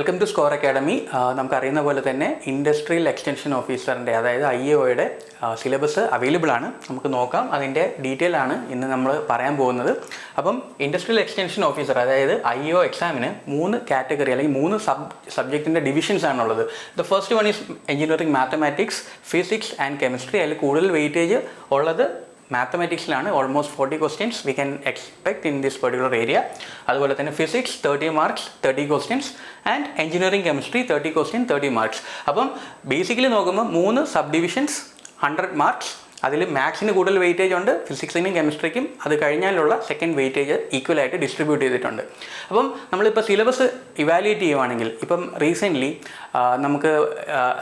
Welcome to score academy. നമുക്കറിയുന്ന പോലെ തന്നെ ഇൻഡസ്ട്രിയൽ എക്സ്റ്റൻഷൻ ഓഫീസറിൻ്റെ അതായത് IAOയുടെ സിലബസ് അവൈലബിൾ ആണ്. നമുക്ക് നോക്കാം, അതിൻ്റെ ഡീറ്റെയിൽ ആണ് ഇന്ന് നമ്മൾ പറയാൻ പോകുന്നത്. അപ്പം ഇൻഡസ്ട്രിയൽ എക്സ്റ്റൻഷൻ ഓഫീസർ അതായത് IAO എക്സാമിന് 3 കാറ്റഗറി അല്ലെങ്കിൽ 3 സബ്ജക്റ്റിൻ്റെ ഡിവിഷൻസ് ആണുള്ളത്. The first one is engineering mathematics, physics and chemistry. അതിൽ കൂടുതൽ വെയിറ്റേജ് ഉള്ളത് മാത്തമാറ്റിക്സിലാണ്. Almost 40 questions we can expect in this particular area. അതുപോലെ തന്നെ physics 30 marks 30 questions and engineering chemistry 30 question 30 marks. അപ്പം ബേസിക്കലി നോക്കുമ്പോൾ 3 സബ് ഡിവിഷൻസ് 100 മാർക്സ്. അതിൽ മാത്സിന് കൂടുതൽ വെയിറ്റേജ് ഉണ്ട്, ഫിസിക്സിനും കെമിസ്ട്രിക്കും അത് കഴിഞ്ഞാലുള്ള സെക്കൻഡ് വെയിറ്റേജ് ഈക്വലായിട്ട് ഡിസ്ട്രിബ്യൂട്ട് ചെയ്തിട്ടുണ്ട്. അപ്പം നമ്മളിപ്പോൾ സിലബസ് ഇവാലുവേറ്റ് ചെയ്യുവാണെങ്കിൽ ഇപ്പം റീസെൻ്റ്ലി നമുക്ക്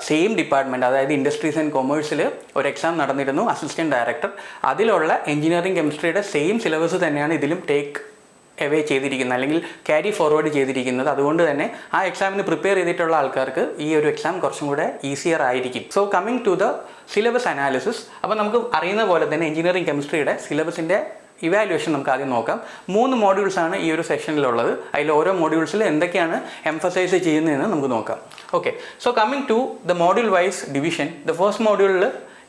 സെയിം ഡിപ്പാർട്ട്മെൻറ്റ് അതായത് ഇൻഡസ്ട്രീസ് ആൻഡ് കൊമേഴ്സിൽ ഒരു എക്സാം നടന്നിരുന്നു, അസിസ്റ്റൻറ്റ് ഡയറക്ടർ. അതിലുള്ള എഞ്ചിനീയറിംഗ് കെമിസ്ട്രിയുടെ സെയിം സിലബസ് തന്നെയാണ് ഇതിലും ടേക്ക് എവേ ചെയ്തിരിക്കുന്നത് അല്ലെങ്കിൽ ക്യാരി ഫോർവേഡ് ചെയ്തിരിക്കുന്നത്. അതുകൊണ്ട് തന്നെ ആ എക്സാമിന് പ്രിപ്പയർ ചെയ്തിട്ടുള്ള ആൾക്കാർക്ക് ഈ ഒരു എക്സാം കുറച്ചും കൂടെ ഈസിയർ ആയിരിക്കും. So coming to the syllabus analysis. അപ്പോൾ നമുക്ക് അറിയുന്ന പോലെ തന്നെ എഞ്ചിനീയറിംഗ് കെമിസ്ട്രിയുടെ സിലബസിൻ്റെ ഇവാലുവേഷൻ നമുക്ക് ആദ്യം നോക്കാം. 3 മോഡ്യൂൾസാണ് ഈ ഒരു സെഷനിലുള്ളത്. അതിൽ ഓരോ മോഡ്യൂൾസിൽ എന്തൊക്കെയാണ് എംഫസൈസ് ചെയ്യുന്നതെന്ന് നമുക്ക് നോക്കാം. Okay, so coming to the module wise division. The first മോഡ്യൂളിൽ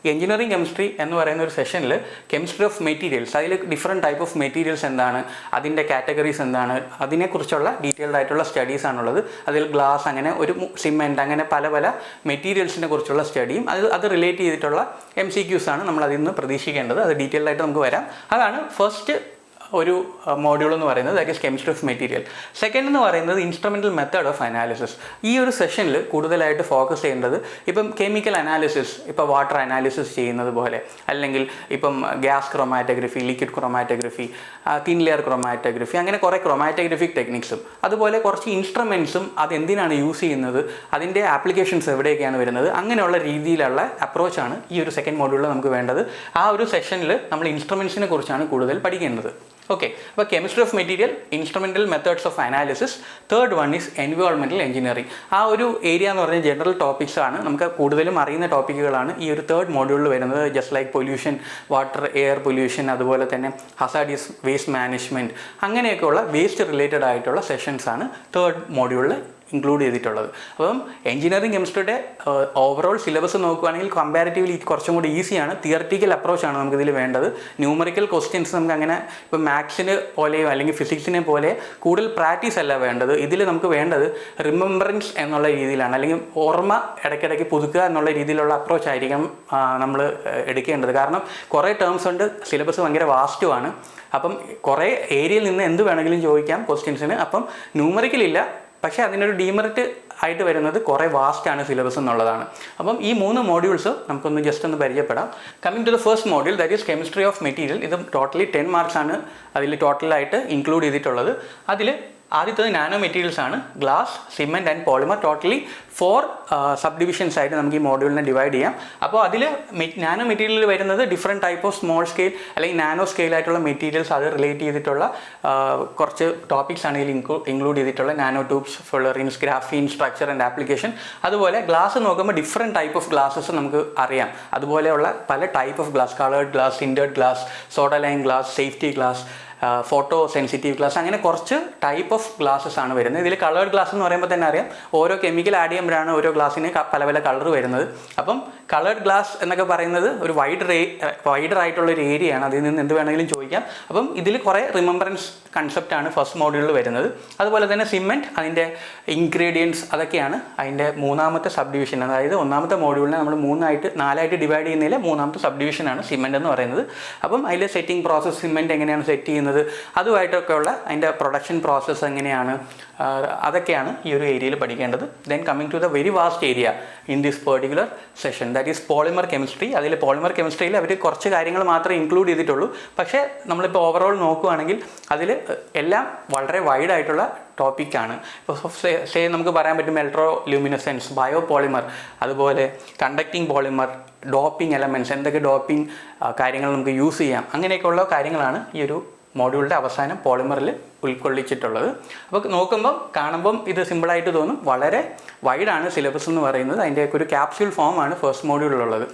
എഞ്ചിനീയറിംഗ് കെമിസ്ട്രി എന്ന് പറയുന്ന ഒരു സെഷനിൽ കെമിസ്ട്രി ഓഫ് മെറ്റീരിയൽസ്, അതിൽ ഡിഫറെൻറ്റ് ടൈപ്പ് ഓഫ് മെറ്റീരിയൽസ് എന്താണ്, അതിൻ്റെ കാറ്റഗറീസ് എന്താണ്, അതിനെക്കുറിച്ചുള്ള ഡീറ്റെയിൽഡ് ആയിട്ടുള്ള സ്റ്റഡീസ് ആണുള്ളത്. അതിൽ ഗ്ലാസ്, അങ്ങനെ ഒരു സിമെൻറ്റ്, അങ്ങനെ പല പല മെറ്റീരിയൽസിനെ കുറിച്ചുള്ള സ്റ്റഡിയും അത് റിലേറ്റ് ചെയ്തിട്ടുള്ള MCQs ആണ് നമ്മൾ അതിൽ നിന്ന് പ്രതീക്ഷിക്കേണ്ടത്. അത് ഡീറ്റെയിൽഡ് ആയിട്ട് നമുക്ക് വരാം. അതാണ് ഫസ്റ്റ് ഒരു മോഡ്യൂൾ എന്ന് പറയുന്നത്, that is chemistry of material. Second എന്ന് പറയുന്നത് ഇൻസ്ട്രുമെൻ്റൽ മെത്തേഡ് ഓഫ് അനാലിസിസ്. ഈ ഒരു സെഷനിൽ കൂടുതലായിട്ട് ഫോക്കസ് ചെയ്യേണ്ടത് ഇപ്പം കെമിക്കൽ അനാലിസിസ്, ഇപ്പോൾ വാട്ടർ അനാലിസിസ് ചെയ്യുന്നത് പോലെ, അല്ലെങ്കിൽ ഇപ്പം gas chromatography, liquid chromatography, thin layer chromatography, അങ്ങനെ കുറേ ക്രൊമാറ്റോഗ്രഫിക് ടെക്നിക്സും അതുപോലെ കുറച്ച് ഇൻസ്ട്രുമെൻറ്റ്സും അതെന്തിനാണ് യൂസ് ചെയ്യുന്നത്, അതിൻ്റെ ആപ്ലിക്കേഷൻസ് എവിടെയൊക്കെയാണ് വരുന്നത്, അങ്ങനെയുള്ള രീതിയിലുള്ള അപ്രോച്ചാണ് ഈ ഒരു സെക്കൻഡ് മോഡ്യൂളിൽ നമുക്ക് വേണ്ടത്. ആ ഒരു സെഷനിൽ നമ്മൾ ഇൻസ്ട്രുമെൻറ്റ്സിനെ കുറിച്ചാണ് കൂടുതൽ പഠിക്കേണ്ടത്. ഓക്കെ, അപ്പോൾ chemistry of material, instrumental methods of analysis. Third one is environmental engineering. ആ ഒരു ഏരിയ എന്ന് പറഞ്ഞാൽ ജനറൽ ടോപ്പിക്സ് ആണ്, നമുക്ക് കൂടുതലും അറിയുന്ന ടോപ്പിക്കുകളാണ് ഈ ഒരു തേർഡ് മോഡ്യൂളിൽ വരുന്നത്. Just like pollution, water air pollution, അതുപോലെ തന്നെ ഹസാഡിയസ് വേസ്റ്റ് മാനേജ്മെൻറ്റ്, അങ്ങനെയൊക്കെയുള്ള വേസ്റ്റ് റിലേറ്റഡ് ആയിട്ടുള്ള സെഷൻസ് ആണ് തേർഡ് മോഡ്യൂളിൽ ഇൻക്ലൂഡ് ചെയ്തിട്ടുള്ളത്. അപ്പം എഞ്ചിനീയറിംഗ് കെമിസ്ട്രിയുടെ ഓവറോൾ സിലബസ് നോക്കുകയാണെങ്കിൽ കമ്പാരിറ്റീവ്ലി കുറച്ചും കൂടി ഈസിയാണ്. തിയററ്റിക്കൽ അപ്രോച്ചാണ് നമുക്കിതിൽ വേണ്ടത്. ന്യൂമറിക്കൽ ക്വസ്റ്റ്യൻസ് നമുക്ക് അങ്ങനെ ഇപ്പം മാത്സിന് പോലെയോ അല്ലെങ്കിൽ ഫിസിക്സിനെ പോലെ കൂടുതൽ പ്രാക്ടീസ് അല്ല വേണ്ടത്. ഇതിൽ നമുക്ക് വേണ്ടത് റിമെമ്പറൻസ് എന്നുള്ള രീതിയിലാണ്, അല്ലെങ്കിൽ ഓർമ്മ ഇടയ്ക്കിടയ്ക്ക് പുതുക്കുക എന്നുള്ള രീതിയിലുള്ള അപ്രോച്ച് ആയിരിക്കണം നമ്മൾ എടുക്കേണ്ടത്. കാരണം കുറേ ടേംസ് ഉണ്ട്, സിലബസ് ഭയങ്കര വാസ്റ്റുമാണ്. അപ്പം കുറേ ഏരിയയിൽ നിന്ന് എന്ത് വേണമെങ്കിലും ചോദിക്കാം ക്വസ്റ്റ്യൻസിന്. അപ്പം ന്യൂമറിക്കലില്ല, പക്ഷേ അതിനൊരു ഡീമെറിറ്റ് ആയിട്ട് വരുന്നത് കുറേ വാസ്റ്റാണ് സിലബസ് എന്നുള്ളതാണ്. അപ്പം ഈ 3 മോഡ്യൂൾസ് നമുക്കൊന്ന് ജസ്റ്റ് ഒന്ന് പരിചയപ്പെടാം. Coming to the first module, that is chemistry of material. ഇത് ടോട്ടലി 10 മാർക്സ് ആണ് അതിൽ ടോട്ടലായിട്ട് ഇൻക്ലൂഡ് ചെയ്തിട്ടുള്ളത്. അതിൽ ആദ്യത്തത് നാനോ മെറ്റീരിയൽസ് ആണ്, glass, cement and polymer. Totally 4 subdivisions ആയിട്ട് നമുക്ക് ഈ മോഡ്യൂളിനെ ഡിവൈഡ് ചെയ്യാം. അപ്പോൾ അതിൽ നാനോ മെറ്റീരിയൽ വരുന്നത് different type of small scale അല്ലെങ്കിൽ നാനോ സ്കെയിൽ ആയിട്ടുള്ള മെറ്റീരിയൽസ്, അത് റിലേറ്റ് ചെയ്തിട്ടുള്ള കുറച്ച് ടോപ്പിക്സ് ആണ് ഇതിൽ ഇൻക്ലൂഡ് ചെയ്തിട്ടുള്ള. Nanotubes, fullerenes, graphene, structure and application. അതുപോലെ ഗ്ലാസ് നോക്കുമ്പോൾ ഡിഫറെൻറ്റ് ടൈപ്പ് ഓഫ് ഗ്ലാസസ് നമുക്ക് അറിയാം. അതുപോലെയുള്ള പല type of glass, coloured glass, sintered glass, soda lime glass, safety glass, photosensitive glass, അങ്ങനെ കുറച്ച് ടൈപ്പ് ഓഫ് ഗ്ലാസസ് ആണ് വരുന്നത്. ഇതിൽ കളേർഡ് ഗ്ലാസ് എന്ന് പറയുമ്പോൾ തന്നെ അറിയാം, ഓരോ കെമിക്കൽ ആഡ് ചെയ്യുമ്പോഴാണ് ഓരോ ഗ്ലാസ്സിന് പല പല കളർ വരുന്നത്. അപ്പം കളേർഡ് ഗ്ലാസ് എന്നൊക്കെ പറയുന്നത് ഒരു വൈഡർ ആയിട്ടുള്ളൊരു ഏരിയയാണ്, അതിൽ നിന്ന് എന്ത് വേണമെങ്കിലും ചോദിക്കാം. അപ്പം ഇതിൽ കുറേ റിമെമ്പറൻസ് കൺസെപ്റ്റാണ് ഫസ്റ്റ് മോഡ്യൂളിൽ വരുന്നത്. അതുപോലെ തന്നെ സിമെൻറ്റ്, അതിൻ്റെ ഇൻഗ്രീഡിയൻസ്, അതൊക്കെയാണ് അതിൻ്റെ 3ാമത്തെ സബ് ഡിവിഷൻ. അതായത് 1ാമത്തെ മോഡ്യൂളിനെ നമ്മൾ 4ആയിട്ട് ഡിവൈഡ് ചെയ്യുന്നതിൽ 3ാമത്തെ സബ് ഡിവിഷനാണ് സിമെൻറ്റ് എന്ന് പറയുന്നത്. അപ്പം അതിൽ സെറ്റിംഗ് പ്രോസസ്സ്, സിമെൻറ്റ് എങ്ങനെയാണ് സെറ്റ് ചെയ്യുന്നത്, അതുമായിട്ടൊക്കെ ഉള്ള അതിൻ്റെ പ്രൊഡക്ഷൻ പ്രോസസ്സ് എങ്ങനെയാണ്, അതൊക്കെയാണ് ഈ ഒരു ഏരിയയിൽ പഠിക്കേണ്ടത്. Then coming to the very vast area in this particular session, that is polymer chemistry. അതിൽ പോളിമർ കെമിസ്ട്രിയിൽ അവർ കുറച്ച് കാര്യങ്ങൾ മാത്രമേ ഇൻക്ലൂഡ് ചെയ്തിട്ടുള്ളൂ. പക്ഷേ നമ്മളിപ്പോൾ ഓവറോൾ നോക്കുകയാണെങ്കിൽ അതിൽ എല്ലാം വളരെ വൈഡായിട്ടുള്ള ടോപ്പിക്കാണ്. ഇപ്പോൾ സേ നമുക്ക് പറയാൻ പറ്റും എലക്ട്രോ ല്യൂമിനസെൻസ്, ബയോ പോളിമർ, അതുപോലെ കണ്ടക്റ്റിംഗ് പോളിമർ, ഡോപ്പിംഗ് എലമെൻറ്റ്സ്, എന്തൊക്കെ ഡോപ്പിംഗ് കാര്യങ്ങൾ നമുക്ക് യൂസ് ചെയ്യാം, അങ്ങനെയൊക്കെയുള്ള കാര്യങ്ങളാണ് ഈ ഒരു മോഡ്യൂളിൻ്റെ അവസാനം പോളിമറിൽ ഉൾക്കൊള്ളിച്ചിട്ടുള്ളത്. അപ്പോൾ കാണുമ്പം ഇത് സിമ്പിളായിട്ട് തോന്നും, വളരെ വൈഡാണ് സിലബസ് എന്ന് പറയുന്നത്. അതിൻ്റെയൊക്കെ ഒരു ക്യാപ്സ്യൂൾ ഫോമാണ് ഫസ്റ്റ് മോഡ്യൂളിലുള്ളത്.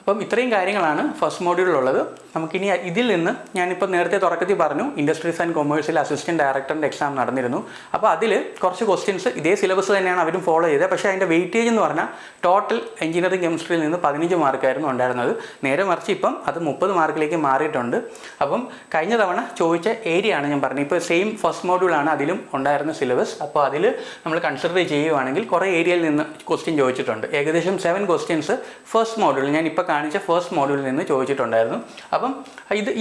അപ്പം ഇത്രയും കാര്യങ്ങളാണ് ഫസ്റ്റ് മോഡ്യൂളിലുള്ളത്. നമുക്കിനി ഇതിൽ നിന്ന് ഞാനിപ്പോൾ നേരത്തെ തുടക്കത്തിൽ പറഞ്ഞു ഇൻഡസ്ട്രീസ് ആൻഡ് കൊമേഴ്സിൽ അസിസ്റ്റൻറ്റ് ഡയറക്ടറിൻ്റെ എക്സാം നടന്നിരുന്നു. അപ്പോൾ അതിൽ കുറച്ച് ക്വസ്റ്റ്യൻസ് ഇതേ സിലബസ് തന്നെയാണ് അവരും ഫോളോ ചെയ്തത്. പക്ഷേ അതിൻ്റെ വെയിറ്റേജ് എന്ന് പറഞ്ഞാൽ ടോട്ടൽ എഞ്ചിനീയറിംഗ് കെമിസ്ട്രിയിൽ നിന്ന് 15 മാർക്കായിരുന്നു ഉണ്ടായിരുന്നത്. നേരെ മറിച്ച് ഇപ്പം അത് 30 മാർക്കിലേക്ക് മാറിയിട്ടുണ്ട്. അപ്പം കഴിഞ്ഞ തവണ ചോദിച്ച ഏരിയ ആണ് ഞാൻ പറഞ്ഞത്. ഇപ്പോൾ സെയിം ഫസ്റ്റ് മോഡ്യൂളാണ് അതിലും ഉണ്ടായിരുന്ന സിലബസ്. അപ്പോൾ അതിൽ നമ്മൾ കൺസിഡർ ചെയ്യുവാണെങ്കിൽ കുറേ ഏരിയയിൽ നിന്ന് ക്വസ്റ്റ്യൻ ചോദിച്ചിട്ടുണ്ട്. ഏകദേശം 7 ക്വസ്റ്റ്യൻസ് ഫസ്റ്റ് മോഡ്യൂൾ ഞാൻ ഇപ്പോൾ കാണിച്ച ഫസ്റ്റ് മോഡ്യൂളിൽ നിന്ന് ചോദിച്ചിട്ടുണ്ടായിരുന്നു. അപ്പം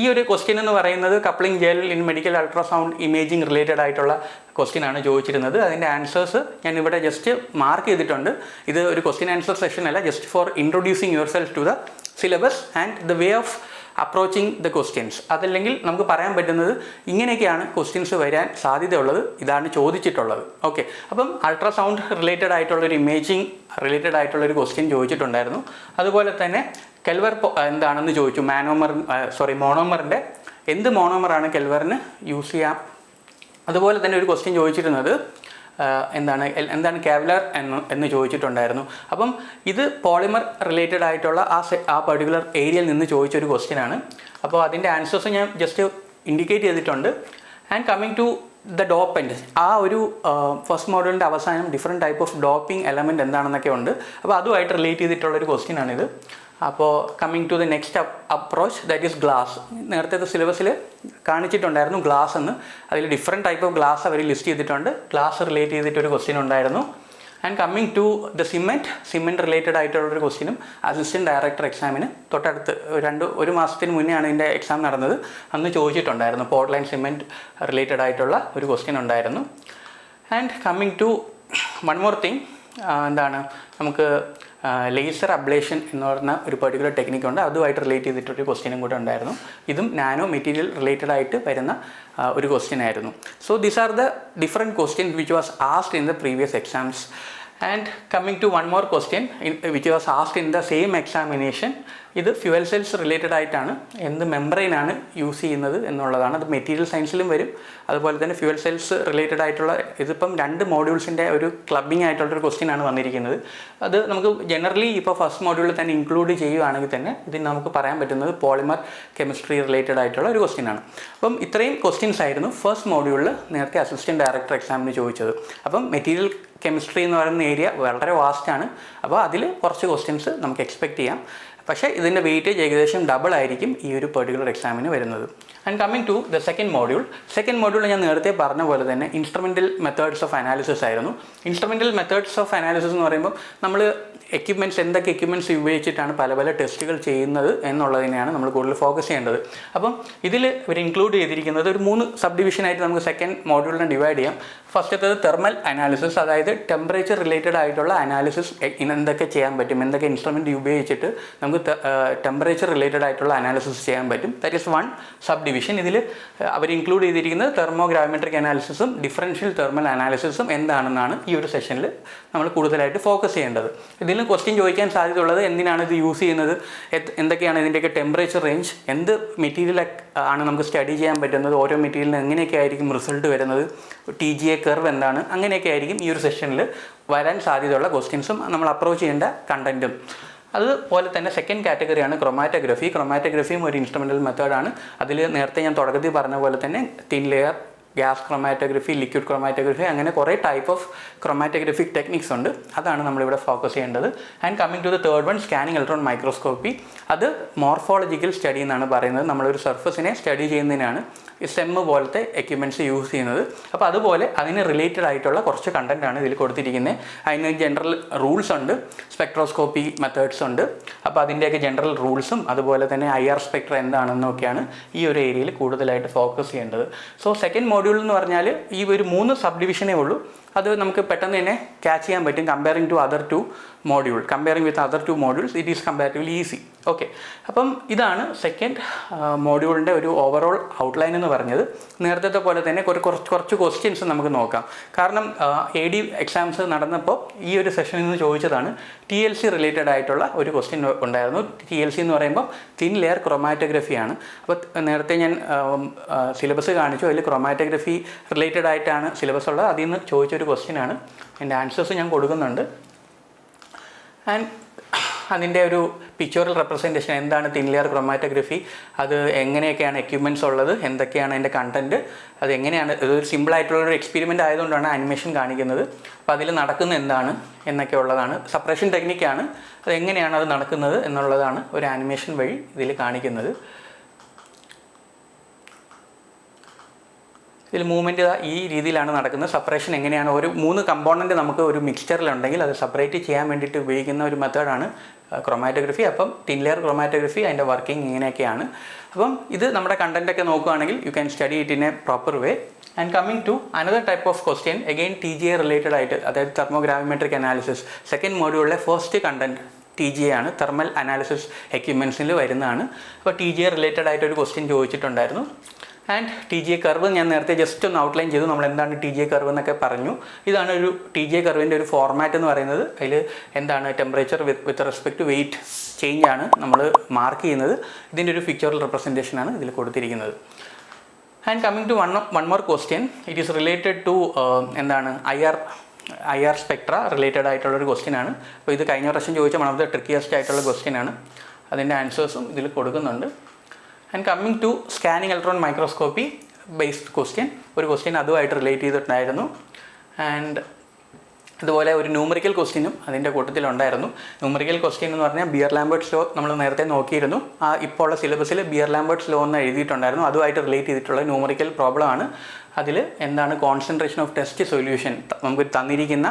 ഈ ഒരു ക്വസ്റ്റ്യൻ എന്ന് പറയുന്നത് coupling gel in medical ultrasound imaging related ആയിട്ടുള്ള ക്വസ്റ്റ്യൻ ആണ് ചോദിച്ചിരുന്നത്. അതിൻ്റെ ആൻസേഴ്സ് ഞാൻ ഇവിടെ ജസ്റ്റ് മാർക്ക് ചെയ്തിട്ടുണ്ട്. ഇത് ഒരു ക്വസ്റ്റ്യൻ ആൻസർ സെഷൻ അല്ല, just for introducing yourself to the syllabus and the way of approaching the questions. അതല്ലെങ്കിൽ നമുക്ക് പറയാൻ പറ്റുന്നത് ഇങ്ങനെയൊക്കെയാണ് ക്വസ്റ്റ്യൻസ് വരാൻ സാധ്യതയുള്ളത്, ഇതാണ് ചോദിച്ചിട്ടുള്ളത്. ഓക്കെ, അപ്പം അൾട്രാസൗണ്ട് റിലേറ്റഡ് ആയിട്ടുള്ളൊരു ഇമേജിംഗ് റിലേറ്റഡ് ആയിട്ടുള്ളൊരു ക്വസ്റ്റ്യൻ ചോദിച്ചിട്ടുണ്ടായിരുന്നു. അതുപോലെ തന്നെ കെൽവർ എന്താണെന്ന് ചോദിച്ചു. മോണോമറിൻ്റെ എന്ത് മോണോമറാണ് കെൽവറിന് യൂസ് ചെയ്യാം. അതുപോലെ തന്നെ ഒരു ക്വസ്റ്റ്യൻ ചോദിച്ചിരുന്നത് എന്താണ് കാവലർ എന്ന് ചോദിച്ചിട്ടുണ്ടായിരുന്നു. അപ്പം ഇത് പോളിമർ റിലേറ്റഡ് ആയിട്ടുള്ള ആ പർട്ടിക്കുലർ ഏരിയയിൽ നിന്ന് ചോദിച്ചൊരു ക്വസ്റ്റ്യനാണ്. അപ്പോൾ അതിൻ്റെ ആൻസേഴ്സ് ഞാൻ ജസ്റ്റ് ഇൻഡിക്കേറ്റ് ചെയ്തിട്ടുണ്ട്. And coming to the dopant, ആ ഒരു ഫസ്റ്റ് മോഡലിൻ്റെ അവസാനം different type of doping element എന്താണെന്നൊക്കെ ഉണ്ട്. അപ്പോൾ അതുമായിട്ട് റിലേറ്റ് ചെയ്തിട്ടുള്ളൊരു ക്വസ്റ്റ്യനാണിത്. അപ്പോൾ coming to the next approach, that is glass. നേരത്തെ സിലബസിൽ കാണിച്ചിട്ടുണ്ടായിരുന്നു ഗ്ലാസ് എന്ന്. അതിൽ ഡിഫറെൻറ്റ് ടൈപ്പ് ഓഫ് ഗ്ലാസ് അവർ ലിസ്റ്റ് ചെയ്തിട്ടുണ്ട്. ഗ്ലാസ് റിലേറ്റ് ചെയ്തിട്ടൊരു ക്വസ്റ്റ്യൻ ഉണ്ടായിരുന്നു. And coming to the cement related ആയിട്ടുള്ളൊരു ക്വസ്റ്റ്യനും അസിസ്റ്റൻറ്റ് ഡയറക്ടർ എക്സാമിന് തൊട്ടടുത്ത് ഒരു മാസത്തിന് മുന്നെയാണ് ഇതിൻ്റെ എക്സാം നടന്നത്. അന്ന് ചോദിച്ചിട്ടുണ്ടായിരുന്നു. പോർട്ട്ലാൻഡ് സിമെൻറ്റ് റിലേറ്റഡ് ആയിട്ടുള്ള ഒരു ക്വസ്റ്റ്യൻ ഉണ്ടായിരുന്നു. And coming to one more thing, നമുക്ക് ലേസർ അബ്ലേഷൻ എന്ന് പറഞ്ഞ ഒരു പെർട്ടിക്കുലർ ടെക്നിക്കുണ്ട്. അതുമായിട്ട് റിലേറ്റ് ചെയ്തിട്ടൊരു ക്വസ്റ്റ്യനും കൂടെ ഉണ്ടായിരുന്നു. ഇതും നാനോ മെറ്റീരിയൽ റിലേറ്റഡ് ആയിട്ട് വരുന്ന ഒരു ക്വസ്റ്റ്യൻ ആയിരുന്നു. So these are the different questions which was asked in the previous exams. And coming to one more question which was asked in the same examination. ഇത് fuel cells related ആയിട്ടാണ്. എന്ത് മെംബ്രെയിനാണ് use ചെയ്യുന്നത് എന്നുള്ളതാണ്. അത് material സയൻസിലും വരും. അതുപോലെ തന്നെ fuel cells related ആയിട്ടുള്ള ഇതിപ്പം 2 മോഡ്യൂൾസിൻ്റെ ഒരു ക്ലബിംഗ് ആയിട്ടുള്ളൊരു ക്വസ്റ്റ്യൻ ആണ് വന്നിരിക്കുന്നത്. അത് നമുക്ക് ജനറലി ഇപ്പോൾ ഫസ്റ്റ് മോഡ്യൂളിൽ തന്നെ ഇൻക്ലൂഡ് ചെയ്യുകയാണെങ്കിൽ തന്നെ ഇതിന് നമുക്ക് പറയാൻ പറ്റുന്നത് പോളിമർ കെമിസ്ട്രി റിലേറ്റഡ് ആയിട്ടുള്ള ഒരു ക്വസ്റ്റ്യൻ ആണ്. അപ്പം ഇത്രയും ക്വസ്റ്റ്യൻസ് ആയിരുന്നു ഫസ്റ്റ് മോഡ്യൂളിൽ നേരത്തെ അസിസ്റ്റൻറ്റ് ഡയറക്ടർ എക്സാമിന് ചോദിച്ചത്. അപ്പം മെറ്റീരിയൽ കെമിസ്ട്രി എന്ന് പറയുന്ന ഏരിയ വളരെ വാസ്റ്റാണ്. അപ്പോൾ അതിൽ കുറച്ച് ക്വസ്റ്റ്യൻസ് നമുക്ക് എക്സ്പെക്റ്റ് ചെയ്യാം. പക്ഷേ ഇതിൻ്റെ വെയിറ്റേജ് ഏകദേശം ഡബിൾ ആയിരിക്കും ഈ ഒരു പെർട്ടിക്കുലർ എക്സാമിന് വരുന്നത്. And coming to the second module ഞാൻ നേരത്തെ പറഞ്ഞ പോലെ തന്നെ ഇൻസ്ട്രുമെൻ്റൽ മെത്തേഡ്സ് ഓഫ് അനാലിസിസ് ആയിരുന്നു. ഇൻസ്ട്രുമെൻ്റൽ മെത്തേഡ്സ് ഓഫ് അനാലിസിസ് എന്ന് പറയുമ്പോൾ നമ്മൾ എന്തൊക്കെ എക്യുപ്മെൻറ്റ്സ് ഉപയോഗിച്ചിട്ടാണ് പല പല ടെസ്റ്റുകൾ ചെയ്യുന്നത് എന്നുള്ളതിനെയാണ് നമ്മൾ കൂടുതൽ ഫോക്കസ് ചെയ്യേണ്ടത്. അപ്പം ഇതിൽ ഇവർ ഇൻക്ലൂഡ് ചെയ്തിരിക്കുന്നത് ഒരു 3 സബ് ഡിവിഷനായിട്ട് നമുക്ക് സെക്കൻഡ് മോഡ്യൂളിനെ ഡിവൈഡ് ചെയ്യാം. ഫസ്റ്റത്തേത് തെർമൽ അനാലിസിസ്, അതായത് ടെമ്പറേച്ചർ റിലേറ്റഡ് ആയിട്ടുള്ള അനാലിസിസ് എന്തൊക്കെ ചെയ്യാൻ പറ്റും, എന്തൊക്കെ ഇൻസ്ട്രുമെൻറ്റ് ഉപയോഗിച്ചിട്ട് നമുക്ക് ടെമ്പറേച്ചർ റിലേറ്റഡ് ആയിട്ടുള്ള അനാലിസിസ് ചെയ്യാൻ പറ്റും. That is 1 sub division. ഇതിൽ അവർ ഇൻക്ലൂഡ് ചെയ്തിരിക്കുന്നത് തെർമോഗ്രാവിമെട്രിക് അനാലിസിസും ഡിഫറൻഷ്യൽ തെർമൽ അനാലിസിസും എന്താണെന്നാണ് ഈ ഒരു സെഷനിൽ നമ്മൾ കൂടുതലായിട്ട് ഫോക്കസ് ചെയ്യേണ്ടത്. ഇതിൽ ക്വസ്റ്റ്യൻ ചോദിക്കാൻ സാധ്യതയുള്ളത് എന്തിനാണ് ഇത് യൂസ് ചെയ്യുന്നത്, എന്തൊക്കെയാണ് ഇതിൻ്റെയൊക്കെ ടെമ്പറേച്ചർ റേഞ്ച്, എന്ത് മെറ്റീരിയൽ ആണ് നമുക്ക് സ്റ്റഡി ചെയ്യാൻ പറ്റുന്നത്, ഓരോ മെറ്റീരിയലിന് എങ്ങനെയൊക്കെ ആയിരിക്കും റിസൾട്ട് വരുന്നത്, TGA കർവ് എന്താണ്, അങ്ങനെയൊക്കെ ആയിരിക്കും ഈ ഒരു സെഷനിൽ വരാൻ സാധ്യതയുള്ള ക്വസ്റ്റ്യൻസും നമ്മൾ അപ്രോച്ച് ചെയ്യേണ്ട കണ്ടൻറ്റും. അതുപോലെ തന്നെ സെക്കൻഡ് കാറ്റഗറിയാണ് ക്രൊമാറ്റോഗ്രഫിയും ഒരു ഇൻസ്ട്രുമെൻ്റൽ മെത്തേഡാണ്. അതിൽ നേരത്തെ ഞാൻ തുടക്കത്തിൽ പറഞ്ഞ പോലെ തന്നെ thin layer, gas chromatography, liquid chromatography, അങ്ങനെ കുറേ ടൈപ്പ് ഓഫ് ക്രൊമാറ്റോഗ്രഫിക് ടെക്നിക്സ് ഉണ്ട്. അതാണ് നമ്മളിവിടെ ഫോക്കസ് ചെയ്യേണ്ടത്. And coming to the third one, scanning electron microscopy. അത് മോർഫോളജിക്കൽ സ്റ്റഡി എന്നാണ് പറയുന്നത്. നമ്മളൊരു സർഫസിനെ സ്റ്റഡി ചെയ്യുന്നതിനാണ് ഈ SEM പോലത്തെ എക്യുപ്മെൻറ്റ്സ് യൂസ് ചെയ്യുന്നത്. അപ്പോൾ അതുപോലെ അതിന് റിലേറ്റഡ് ആയിട്ടുള്ള കുറച്ച് കണ്ടൻറ്റാണ് ഇതിൽ കൊടുത്തിരിക്കുന്നത്. അതിന് ജനറൽ റൂൾസ് ഉണ്ട്, സ്പെക്ട്രോസ്കോപ്പി മെത്തേഡ്സ് ഉണ്ട്. അപ്പോൾ അതിൻ്റെയൊക്കെ ജനറൽ റൂൾസും അതുപോലെ തന്നെ IR സ്പെക്ട്ര എന്താണെന്നൊക്കെയാണ് ഈ ഒരു ഏരിയയിൽ കൂടുതലായിട്ട് ഫോക്കസ് ചെയ്യേണ്ടത്. സോ സെക്കൻഡ് മോഡ്യൂൾ എന്ന് പറഞ്ഞാൽ ഈ ഒരു 3 സബ് ഡിവിഷനേ ഉള്ളൂ. അത് നമുക്ക് പെട്ടെന്ന് തന്നെ ക്യാച്ച് ചെയ്യാൻ പറ്റും. Comparing with other two modules it is comparatively easy. Okay, അപ്പം ഇതാണ് സെക്കൻഡ് മോഡ്യൂളിൻ്റെ ഒരു ഓവറോൾ ഔട്ട്ലൈൻ എന്ന് പറഞ്ഞത്. നേരത്തെ പോലെ തന്നെ കുറച്ച് ക്വസ്റ്റ്യൻസ് നമുക്ക് നോക്കാം. കാരണം AD എക്സാംസ് നടന്നപ്പോൾ ഈ ഒരു സെഷനിൽ നിന്ന് ചോദിച്ചതാണ്. TLC റിലേറ്റഡ് ആയിട്ടുള്ള ഒരു ക്വസ്റ്റ്യൻ ഉണ്ടായിരുന്നു. TLC എന്ന് പറയുമ്പോൾ തിൻ ലെയർ ക്രൊമാറ്റോഗ്രഫിയാണ്. അപ്പോൾ നേരത്തെ ഞാൻ സിലബസ് കാണിച്ചു. അതിൽ ക്രൊമാറ്റോഗ്രഫി റിലേറ്റഡ് ആയിട്ടാണ് സിലബസ് ഉള്ളത്. അതിൽ നിന്ന് ചോദിച്ചൊരു ക്വസ്റ്റ്യനാണ്. എൻ്റെ ആൻസേഴ്സ് ഞാൻ കൊടുക്കുന്നുണ്ട്. ആൻഡ് അതിൻ്റെ ഒരു പിക്ചറൽ റെപ്രസെൻറ്റേഷൻ എന്താണ് തിൻ ലെയർ ക്രൊമാറ്റോഗ്രഫി, അത് എങ്ങനെയൊക്കെയാണ് എക്യുപ്മെൻറ്റ്സ് ഉള്ളത്, എന്തൊക്കെയാണ് അതിൻ്റെ കണ്ടൻറ്റ്, അത് എങ്ങനെയാണ്, ഇതൊരു സിമ്പിളായിട്ടുള്ളൊരു എക്സ്പെരിമെൻ്റ് ആയതുകൊണ്ടാണ് ആനിമേഷൻ കാണിക്കുന്നത്. അപ്പോൾ അതിൽ നടക്കുന്ന എന്താണ് എന്നൊക്കെ ഉള്ളതാണ്. സപ്പറേഷൻ ടെക്നിക്കാണ്, അത് എങ്ങനെയാണ് അത് നടക്കുന്നത് എന്നുള്ളതാണ് ഒരു ആനിമേഷൻ വഴി ഇതിൽ കാണിക്കുന്നത്. ഇതിൽ മൂവ്മെൻറ്റ് ഈ രീതിയിലാണ് നടക്കുന്നത്. സെപ്പറേഷൻ എങ്ങനെയാണ്, ഒരു 3 കമ്പോണൻറ്റ് നമുക്ക് ഒരു മിക്സ്ചറിലുണ്ടെങ്കിൽ അത് സെപ്പറേറ്റ് ചെയ്യാൻ വേണ്ടിയിട്ട് ഉപയോഗിക്കുന്ന ഒരു മെത്തേഡാണ് ക്രൊമാറ്റോഗ്രഫി. അപ്പം തിൻ ലെയർ ക്രൊമാറ്റോഗ്രഫി അതിൻ്റെ വർക്കിംഗ് ഇങ്ങനെയൊക്കെയാണ്. അപ്പം ഇത് നമ്മുടെ കണ്ടൻറ്റൊക്കെ നോക്കുകയാണെങ്കിൽ you can study it in a proper way. And coming to another type of question, again TGA related ആയിട്ട്, അതായത് തെർമോഗ്രാവിമെട്രിക് അനാലിസിസ് സെക്കൻഡ് മോഡ്യൂളിലെ ഫസ്റ്റ് കണ്ടൻറ്റ് TGA ആണ്, തെർമൽ അനാലിസിസ് എക്യുപ്മെൻറ്റ്സിൽ വരുന്നതാണ്. അപ്പോൾ TGA റിലേറ്റഡ് ആയിട്ടൊരു ക്വസ്റ്റ്യൻ ചോദിച്ചിട്ടുണ്ടായിരുന്നു. ആൻഡ് TGA കർവ് ഞാൻ നേരത്തെ ജസ്റ്റ് ഒന്ന് ഔട്ട്ലൈൻ ചെയ്തു, നമ്മൾ എന്താണ് TGA കർവ് എന്നൊക്കെ പറഞ്ഞു. ഇതാണ് ഒരു TGA കർവിൻ്റെ ഒരു ഫോർമാറ്റ് എന്ന് പറയുന്നത്. അതിൽ എന്താണ് temperature with respect to weight change ആണ് നമ്മൾ മാർക്ക് ചെയ്യുന്നത്. ഇതിൻ്റെ ഒരു പിക്ചറൽ റെപ്രസെൻറ്റേഷനാണ് ഇതിൽ കൊടുത്തിരിക്കുന്നത്. And coming to one more question, it is related to എന്താണ് IR സ്പെക്ട്ര റിലേറ്റഡ് ആയിട്ടുള്ളൊരു ക്വസ്റ്റ്യൻ ആണ്. അപ്പോൾ ഇത് കഴിഞ്ഞ പ്രാവശ്യം ചോദിച്ച വൺ ഓഫ് ദ ട്രിക്കിയസ്റ്റ് ആയിട്ടുള്ള ക്വസ്റ്റ്യൻ ആണ്. അതിൻ്റെ ആൻസേഴ്സും ഇതിൽ കൊടുക്കുന്നുണ്ട്. And coming to scanning electron microscopy based question, ഒരു ക്വസ്റ്റ്യൻ അതുമായിട്ട് റിലേറ്റ് ചെയ്തിട്ടുണ്ടായിരുന്നു. ആൻഡ് അതുപോലെ ഒരു ന്യൂമറിക്കൽ ക്വസ്റ്റ്യനും അതിൻ്റെ കൂട്ടത്തിലുണ്ടായിരുന്നു. ന്യൂമറിക്കൽ ക്വസ്റ്റ്യൻ എന്ന് പറഞ്ഞാൽ ബിയർ ലാംബർട്ട്സ് ലോ നമ്മൾ നേരത്തെ നോക്കിയിരുന്നു. ഇപ്പോൾ ഉള്ള സിലബസിൽ ബിയർ ലാംബർട്ട്സ് ലോ എന്ന് എഴുതിയിട്ടുണ്ടായിരുന്നു. അതുമായിട്ട് റിലേറ്റ് ചെയ്തിട്ടുള്ള ന്യൂമറിക്കൽ പ്രോബ്ലം ആണ്. അതിൽ എന്താണ് കോൺസെൻട്രേഷൻ ഓഫ് ടെസ്റ്റ് സൊല്യൂഷൻ, നമുക്ക് തന്നിരിക്കുന്ന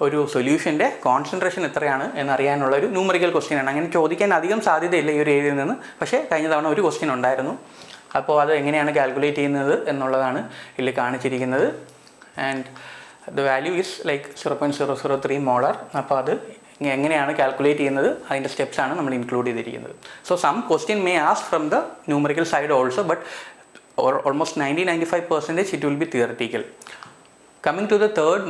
ഒരു സൊല്യൂഷൻ്റെ കോൺസെൻട്രേഷൻ എത്രയാണ് എന്നറിയാനുള്ള ഒരു ന്യൂമറിക്കൽ ക്വസ്റ്റ്യൻ ആണ്. അങ്ങനെ ചോദിക്കാൻ അധികം സാധ്യതയില്ല ഈ ഒരു ഏരിയയിൽ നിന്ന്, പക്ഷേ കഴിഞ്ഞ തവണ ഒരു ക്വസ്റ്റ്യൻ ഉണ്ടായിരുന്നു. അപ്പോൾ അത് എങ്ങനെയാണ് കാൽക്കുലേറ്റ് ചെയ്യുന്നത് എന്നുള്ളതാണ് ഇതിൽ കാണിച്ചിരിക്കുന്നത്. And the value is like 0.003 molar. അപ്പോൾ അത് എങ്ങനെയാണ് കാൽക്കുലേറ്റ് ചെയ്യുന്നത്, അതിൻ്റെ സ്റ്റെപ്സാണ് നമ്മൾ ഇൻക്ലൂഡ് ചെയ്തിരിക്കുന്നത്. So some question may ask from the numerical side also, but almost 90-95% it will be theoretical. Coming to the third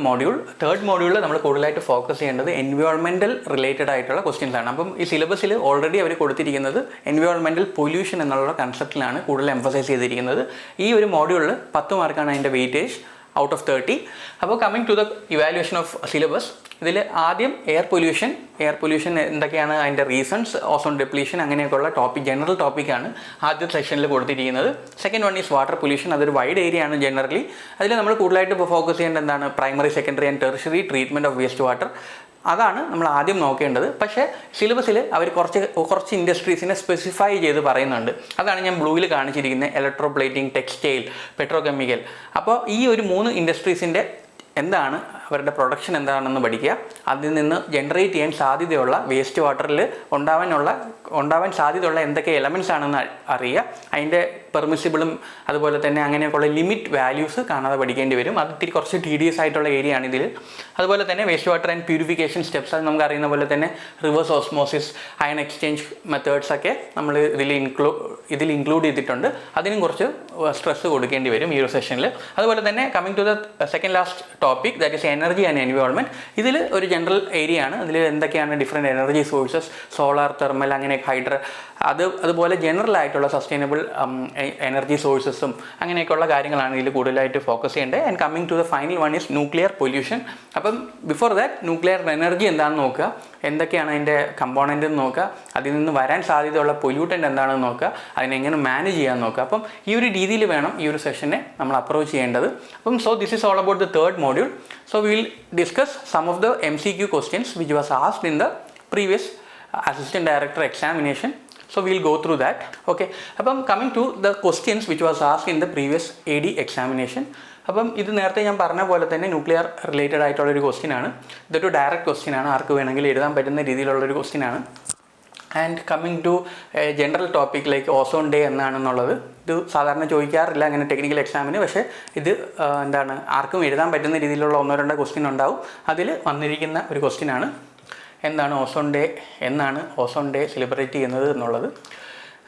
മോഡ്യൂളിൽ നമ്മൾ കൂടുതലായിട്ട് ഫോക്കസ് ചെയ്യേണ്ടത് എൻവയോൺമെൻറ്റൽ റിലേറ്റഡ് ആയിട്ടുള്ള ക്വസ്റ്റ്യൻസ് ആണ്. അപ്പം ഈ സിലബസിൽ ഓൾറെഡി അവർ കൊടുത്തിരിക്കുന്നത് എൻവയോൺമെൻറ്റൽ പൊല്യൂഷൻ എന്നുള്ള കൺസെപ്റ്റിലാണ് കൂടുതൽ എംഫസൈസ് ചെയ്തിരിക്കുന്നത്. ഈ ഒരു മോഡ്യൂളിൽ 10 മാർക്കാണ് അതിൻ്റെ വെയിറ്റേജ് ഔട്ട് ഓഫ് 30. അപ്പോൾ coming to the evaluation of syllabus, ഇതിൽ ആദ്യം എയർ പൊല്യൂഷൻ എന്തൊക്കെയാണ് അതിൻ്റെ റീസൺസ്, ഓസോൺ ഡെപ്ലീഷൻ, അങ്ങനെയൊക്കെയുള്ള ജനറൽ ടോപ്പിക്കാണ് ആദ്യത്തെ സെക്ഷനിൽ കൊടുത്തിരിക്കുന്നത്. Second one is water pollution. അതൊരു വൈഡ് ഏരിയ ആണ് ജനറലി. അതിൽ നമ്മൾ കൂടുതലായിട്ട് ഫോക്കസ് ചെയ്യേണ്ടത് എന്താണ്, primary, secondary and tertiary treatment of waste water. അതാണ് നമ്മൾ ആദ്യം നോക്കേണ്ടത്. പക്ഷേ സിലബസിൽ അവർ കുറച്ച് ഇൻഡസ്ട്രീസിനെ സ്പെസിഫൈ ചെയ്ത് പറയുന്നുണ്ട്. അതാണ് ഞാൻ ബ്ലൂവിൽ കാണിച്ചിരിക്കുന്നത്, ഇലക്ട്രോപ്ലേറ്റിംഗ്, ടെക്സ്റ്റൈൽ, പെട്രോകെമിക്കൽ. അപ്പോൾ ഈ ഒരു 3 ഇൻഡസ്ട്രീസിൻ്റെ എന്താണ് അവരുടെ പ്രൊഡക്ഷൻ എന്താണെന്ന് പഠിക്കുക. അതിൽ നിന്ന് ജനറേറ്റ് ചെയ്യാൻ സാധ്യതയുള്ള വേസ്റ്റ് വാട്ടറിൽ ഉണ്ടാവാൻ സാധ്യതയുള്ള എന്തൊക്കെ എലമെൻറ്റ്സ് ആണെന്ന് അറിയുക. അതിൻ്റെ പെർമിസിബിളും അതുപോലെ തന്നെ അങ്ങനെയൊക്കെയുള്ള ലിമിറ്റ് വാല്യൂസ് കാണാതെ പഠിക്കേണ്ടി വരും. അത് ഇത്തിരി കുറച്ച് TDS ആയിട്ടുള്ള ഏരിയ ആണ് ഇതിൽ. അതുപോലെ തന്നെ waste water and purification steps, അത് നമുക്ക് അറിയുന്ന പോലെ തന്നെ reverse osmosis, iron exchange methods ഒക്കെ നമ്മൾ ഇതിൽ ഇൻക്ലൂഡ് ചെയ്തിട്ടുണ്ട്. അതിനും കുറച്ച് സ്ട്രെസ് കൊടുക്കേണ്ടി വരും ഈ ഒരു സെഷനിൽ. അതുപോലെ തന്നെ coming to the second last topic, that is energy and environment. ഇതിൽ ഒരു ജനറൽ ഏരിയ ആണ്. അതിൽ എന്തൊക്കെയാണ് different energy sources, solar, thermal, അങ്ങനെ ഹൈഡ്ര, അതുപോലെ ജനറൽ ആയിട്ടുള്ള സസ്റ്റൈനബിൾ എനർജി സോഴ്സസും അങ്ങനെയൊക്കെയുള്ള കാര്യങ്ങളാണ് ഇതിൽ കൂടുതലായിട്ട് ഫോക്കസ് ചെയ്യേണ്ടത്. And coming to the final one is nuclear pollution. അപ്പം ബിഫോർ ദാറ്റ് ന്യൂക്ലിയർ എനർജി എന്താണെന്ന് നോക്കുക, എന്തൊക്കെയാണ് അതിൻ്റെ കമ്പോണൻ്റ് എന്ന് നോക്കുക, അതിൽ നിന്ന് വരാൻ സാധ്യതയുള്ള പൊല്യൂട്ടൻ്റ് എന്താണെന്ന് നോക്കുക, അതിനെങ്ങനെ മാനേജ് ചെയ്യാൻ നോക്കുക. അപ്പം ഈ ഒരു രീതിയിൽ വേണം ഈ ഒരു സെഷനെ നമ്മൾ അപ്രോച്ച് ചെയ്യേണ്ടത്. അപ്പം so this is all about the third module. So we will discuss some of the MCQ questions which was asked in the previous assistant director examination. So we will go through that. Okay, അപ്പം coming to the questions which was asked in the previous AD examination. അപ്പം ഇത് നേരത്തെ ഞാൻ പറഞ്ഞ പോലെ തന്നെ nuclear related ആയിട്ടുള്ളൊരു question ആണ്. ഇതൊരു ഡയറക്റ്റ് ക്വസ്റ്റ്യൻ ആണ്, ആർക്ക് വേണമെങ്കിലും എഴുതാൻ പറ്റുന്ന രീതിയിലുള്ളൊരു ക്വസ്റ്റ്യൻ ആണ്. And coming to general topic like ozone day എന്നാണെന്നുള്ളത്, ഇത് സാധാരണ ചോദിക്കാറില്ല അങ്ങനെ ടെക്നിക്കൽ എക്സാമിന്. പക്ഷേ ഇത് എന്താണ് ആർക്കും എഴുതാൻ പറ്റുന്ന രീതിയിലുള്ള 1-2 ക്വസ്റ്റ്യൻ ഉണ്ടാവും. അതിൽ വന്നിരിക്കുന്ന ഒരു ക്വസ്റ്റ്യൻ ആണ്, എന്താണ് ഓസോൺ ഡേ സെലിബ്രേറ്റ് ചെയ്യുന്നത് എന്നുള്ളത്.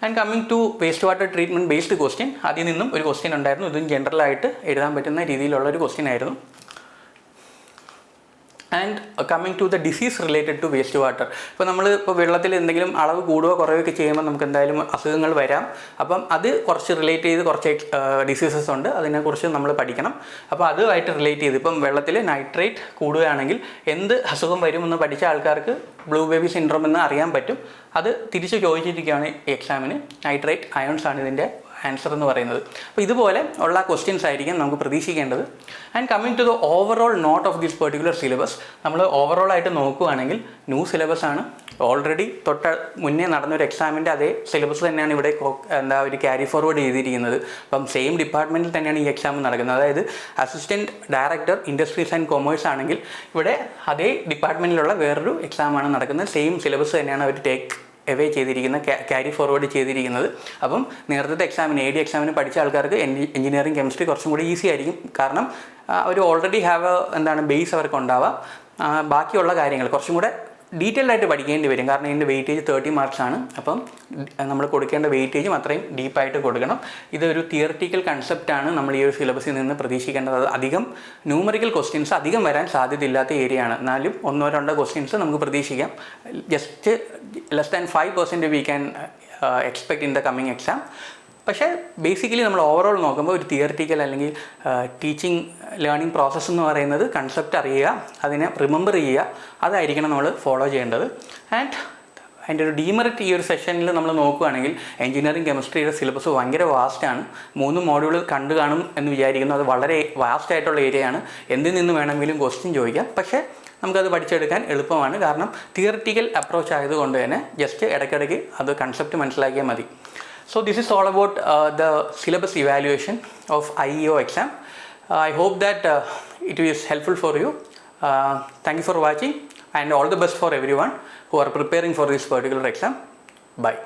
And coming to waste water treatment based question, അതിൽ നിന്നും ഒരു ക്വസ്റ്റ്യൻ ഉണ്ടായിരുന്നു. ഇതും ജനറലായിട്ട് എഴുതാൻ പറ്റുന്ന രീതിയിലുള്ളൊരു ക്വസ്റ്റ്യൻ ആയിരുന്നു. And coming to the disease related to waste water. ഇപ്പോൾ നമ്മൾ ഇപ്പോൾ വെള്ളത്തിൽ എന്തെങ്കിലും അളവ് കൂടുകയോ കുറയുകയൊക്കെ ചെയ്യുമ്പോൾ നമുക്ക് എന്തായാലും അസുഖങ്ങൾ വരാം. അപ്പം അത് കുറച്ച് റിലേറ്റ് ചെയ്ത് കുറച്ച് ഡിസീസസ് ഉണ്ട്, അതിനെക്കുറിച്ച് നമ്മൾ പഠിക്കണം. അപ്പോൾ അതുമായിട്ട് റിലേറ്റ് ചെയ്ത് ഇപ്പം വെള്ളത്തിൽ നൈട്രേറ്റ് കൂടുകയാണെങ്കിൽ എന്ത് അസുഖം വരുമെന്ന് പഠിച്ച ആൾക്കാർക്ക് ബ്ലൂ ബേബി സിൻഡ്രോം എന്ന് അറിയാൻ പറ്റും. അത് തിരിച്ച് ചോദിച്ചിരിക്കുകയാണ് ഈ എക്സാമിന്. നൈട്രേറ്റ് അയോൺസ് ആണ് ഇതിൻ്റെ ആൻസർ എന്ന് പറയുന്നത്. അപ്പോൾ ഇതുപോലെ ഉള്ള ക്വസ്റ്റ്യൻസ് ആയിരിക്കും നമുക്ക് പ്രതീക്ഷിക്കേണ്ടത്. And coming to the overall note of this particular syllabus, നമ്മൾ ഓവറോൾ ആയിട്ട് നോക്കുകയാണെങ്കിൽ ന്യൂ സിലബസ് ആണ്. ഓൾറെഡി മുന്നേ നടന്നൊരു എക്സാമിൻ്റെ അതേ സിലബസ് തന്നെയാണ് ഇവിടെ ഒരു ക്യാരി ഫോർവേഡ് ചെയ്തിരിക്കുന്നത്. അപ്പം സെയിം ഡിപ്പാർട്ട്മെൻറ്റിൽ തന്നെയാണ് ഈ എക്സാം നടക്കുന്നത്. അതായത് assistant director industries and commerce ആണെങ്കിൽ ഇവിടെ അതേ ഡിപ്പാർട്ട്മെൻറ്റിലുള്ള വേറൊരു എക്സാമാണ് നടക്കുന്നത്. സെയിം സിലബസ് തന്നെയാണ് അവർ ടേക്ക് എവേ ചെയ്തിരിക്കുന്ന, ക്യാരി ഫോർവേഡ് ചെയ്തിരിക്കുന്നത്. അപ്പം നേരത്തെ എക്സാമിന് AD എക്സാമിന് പഠിച്ച ആൾക്കാർക്ക് എഞ്ചിനീയറിംഗ് കെമിസ്ട്രി കുറച്ചും കൂടി ഈസി ആയിരിക്കും. കാരണം അവർ ഓൾറെഡി ബേസ് അവർക്ക് ഉണ്ടാവാം. ബാക്കിയുള്ള കാര്യങ്ങൾ കുറച്ചും കൂടെ ഡീറ്റെയിൽഡ് ആയിട്ട് പഠിക്കേണ്ടി വരും. കാരണം ഇതിൻ്റെ വെയിറ്റേജ് 30 മാർക്സ് ആണ്. അപ്പം നമ്മൾ കൊടുക്കേണ്ട വെയിറ്റേജും അത്രയും ഡീപ്പായിട്ട് കൊടുക്കണം. ഇതൊരു തിയറിറ്റിക്കൽ കൺസെപ്റ്റാണ് നമ്മൾ ഈ ഒരു സിലബസിൽ നിന്ന് പ്രതീക്ഷിക്കേണ്ടത്. അത് അധികം ന്യൂമറിക്കൽ ക്വസ്റ്റ്യൻസ് അധികം വരാൻ സാധ്യതയില്ലാത്ത ഏരിയ ആണ്. എന്നാലും 1-2 ക്വസ്റ്റ്യൻസ് നമുക്ക് പ്രതീക്ഷിക്കാം. Just less than 5% V can expect in the coming exam. പക്ഷേ ബേസിക്കലി നമ്മൾ ഓവറോൾ നോക്കുമ്പോൾ ഒരു തിയറിറ്റിക്കൽ അല്ലെങ്കിൽ ടീച്ചിങ് ലേണിംഗ് പ്രോസസ്സ് എന്ന് പറയുന്നത് കൺസെപ്റ്റ് അറിയുക, അതിനെ റിമെമ്പർ ചെയ്യുക, അതായിരിക്കണം നമ്മൾ ഫോളോ ചെയ്യേണ്ടത്. ആൻഡ് അതിൻ്റെ ഒരു ഡീമെറിറ്റ് ഈ ഒരു സെഷനിൽ നമ്മൾ നോക്കുകയാണെങ്കിൽ എഞ്ചിനീയറിംഗ് കെമിസ്ട്രിയുടെ സിലബസ് ഭയങ്കര വാസ്റ്റാണ്. 3 മോഡ്യൂൾ കണ്ടു കാണും എന്ന് വിചാരിക്കുന്നു. അത് വളരെ വാസ്റ്റ് ആയിട്ടുള്ള ഏരിയയാണ്. എന്തിൽ നിന്ന് വേണമെങ്കിലും ക്വസ്റ്റ്യൻ ചോദിക്കാം. പക്ഷേ നമുക്കത് പഠിച്ചെടുക്കാൻ എളുപ്പമാണ്. കാരണം തിയറിറ്റിക്കൽ അപ്രോച്ച് ആയതുകൊണ്ട് തന്നെ ജസ്റ്റ് ഇടയ്ക്കിടയ്ക്ക് അത് കൺസെപ്റ്റ് മനസ്സിലാക്കിയാൽ മതി. So this is all about the syllabus evaluation of IEO exam. I hope that it is helpful for you. Thank you for watching and all the best for everyone who are preparing for this particular exam. Bye.